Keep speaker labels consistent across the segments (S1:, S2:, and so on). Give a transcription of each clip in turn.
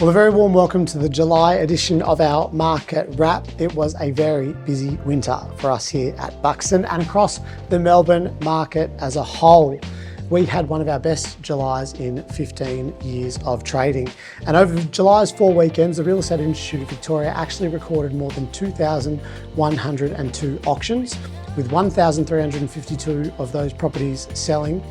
S1: Well, a very warm welcome to the July edition of our market wrap. It was a very busy winter for us here at Buxton and across the Melbourne market as a whole. We had one of our best Julys in 15 years of trading. And over July's 4 weekends, the Real Estate Institute of Victoria actually recorded more than 2,102 auctions, with 1,352 of those properties selling,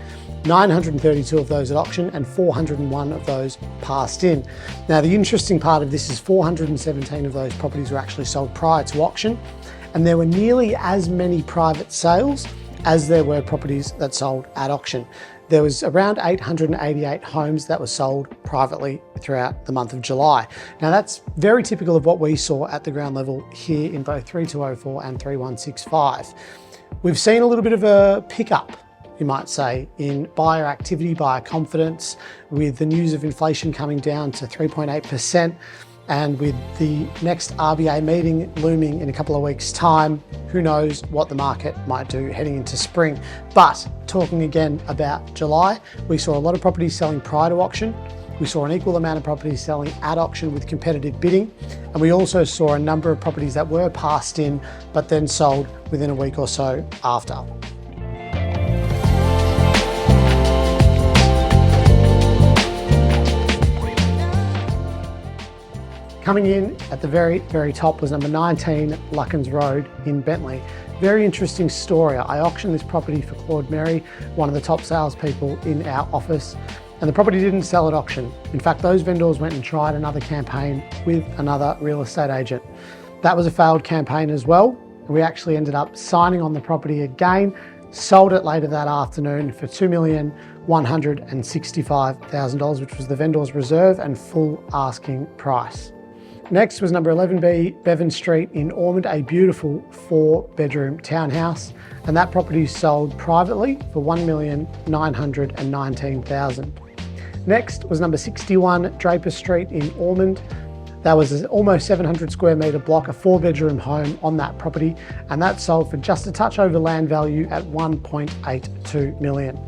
S1: 932 of those at auction and 401 of those passed in. Now, the interesting part of this is 417 of those properties were actually sold prior to auction, and there were nearly as many private sales as there were properties that sold at auction. There was around 888 homes that were sold privately throughout the month of July. Now, that's very typical of what we saw at the ground level here in both 3204 and 3165. We've seen a little bit of a pickup, you might say, in buyer activity, buyer confidence, with the news of inflation coming down to 3.8%. And with the next RBA meeting looming in a couple of weeks' time, who knows what the market might do heading into spring. But talking again about July, we saw a lot of properties selling prior to auction. We saw an equal amount of properties selling at auction with competitive bidding. And we also saw a number of properties that were passed in, but then sold within a week or so after. Coming in at the very, very top was number 19 Luckens Road in Bentleigh. Very interesting story. I auctioned this property for Claude Merry, one of the top salespeople in our office, and the property didn't sell at auction. In fact, those vendors went and tried another campaign with another real estate agent. That was a failed campaign as well. We actually ended up signing on the property again, sold it later that afternoon for $2,165,000, which was the vendor's reserve and full asking price. Next was number 11B Bevan Street in Ormond, a beautiful 4-bedroom townhouse, and that property sold privately for $1,919,000. Next was number 61 Draper Street in Ormond. That was an almost 700 square metre block, a 4-bedroom home on that property, and that sold for just a touch over land value at $1.82 million.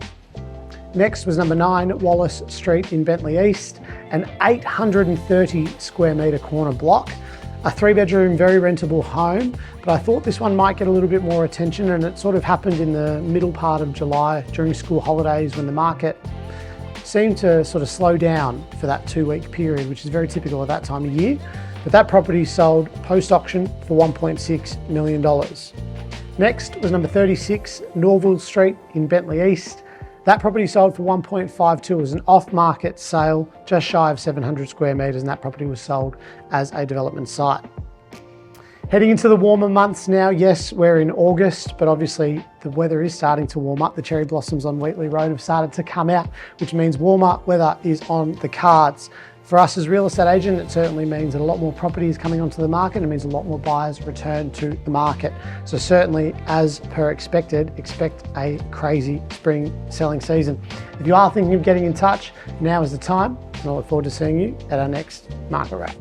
S1: Next was number 9 Wallace Street in Bentleigh East, an 830 square metre corner block, a 3-bedroom, very rentable home, but I thought this one might get a little bit more attention, and it sort of happened in the middle part of July during school holidays when the market seemed to sort of slow down for that 2-week period, which is very typical of that time of year. But that property sold post-auction for $1.6 million. Next was number 36 Norville Street in Bentleigh East. That property sold for 1.52. It was an off-market sale, just shy of 700 square metres, and that property was sold as a development site. Heading into the warmer months now, yes, we're in August, but obviously the weather is starting to warm up. The cherry blossoms on Wheatley Road have started to come out, which means warmer weather is on the cards. For us as real estate agent, it certainly means that a lot more property is coming onto the market. It means a lot more buyers return to the market. So certainly, as per expected, expect a crazy spring selling season. If you are thinking of getting in touch, now is the time, and I look forward to seeing you at our next market wrap.